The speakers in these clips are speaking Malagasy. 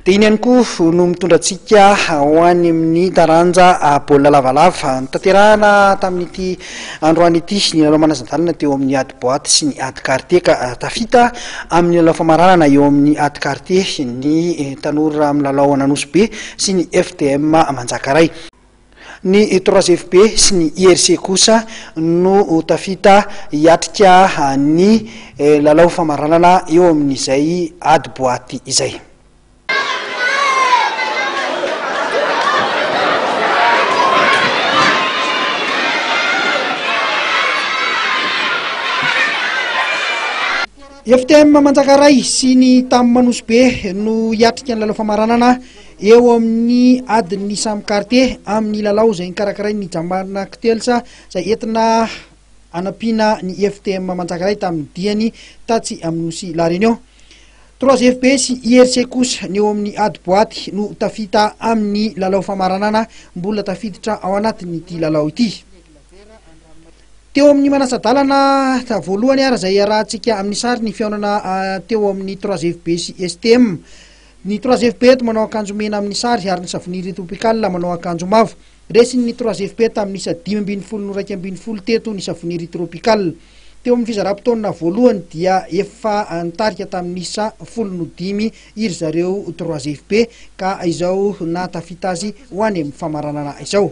Dia iny ihany koa no mitondrantsika ho any amin'ny taranja baolina lavalava tanterahana tamin'ity androany ity ny lalao manasa-dalana teo amin'ny ady boaty sy ny ady quartier ka tafita amin'ny lalao famaranana eo amin'ny ady quartier ny tanora milalao Ananosibe sy ny FDM Manjakaray. Ny 3FB sy ny IRC kosa no tafita hiatrika ny lalao famaranana eo amin'izay ady boaty izay. FDM Manjakaray sy ny Tamanosibe no hiatrika ny lalao famaranana eo amin'ny adiny samy quartier amin'ny lalao izay nikarakaray ny Jamana Kitelsa izay entina anampiana ny FDM Manjakaray tamin'ny diany tatsy amin'ny nosy La Réunion. 3FB sy IRC kosa ny eo amin'ny ady boaty no tafita amin'ny lalao famaranana mbola tafiditra ao anatin'ity lalao ity. Teo amin'ny manasa-dalana voalohany ara izay arahantsika amin'ny sary ny fihaonana teo amin'ny 3FB sy STM. Ny 3FB eto manao akanjo mena amin'ny sary ary ny Savoniry Tropicale manao akanjo mavo. Resiny ny 3FB tamin'ny isa 5-12 teto ny Savoniry Tropicale. Teo amin'ny fizara-potoana voalohany dia efa nitarika tamin'ny isa 15 iry zareo 3FB ka izao natafita azy ho any amin'ny famaranana izao.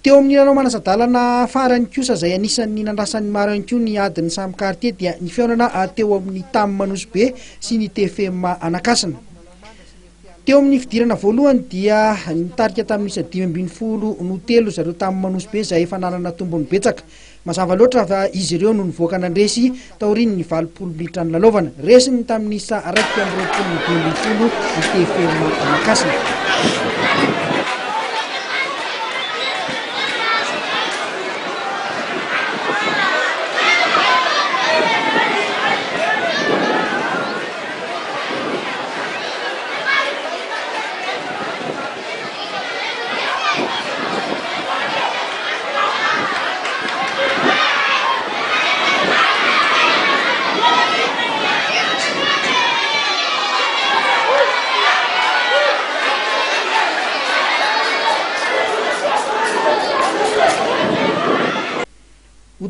Teo amin'ny lalao manasa-dalana farany kosa izay anisan'ny nandrasan'ny maro ihany koa ny adiny samy quartier dia ny fihaonana teo amin'ny Tamanosibe sy ny TFM Anakasina. Teo amin'ny fidirana voalohany dia nitarika tamin'ny isa 5-13 zareo Tamanosibe izay efa nanana tombony betsaka. Mazava loatra fa izy ireo no nivoaka nandresy taoriny ny 20 minitra ny lalaovana. Resiny tamin'ny isa 1-12 ny TFM Anakasina.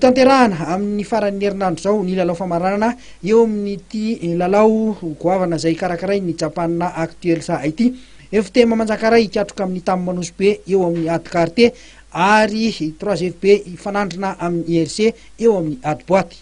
Tanterahana amin'ny faran'ny herinandro zao ny lalao famaranana eo amin'ity lalao goavana izay karakaray ny Japana Kitelsa ity. FDM Manjakaray hiatroka amin'ny Tamanosibe eo amin'ny ady quartier ary 3FB ifanandrina amin'ny IRC eo amin'ny ady boaty.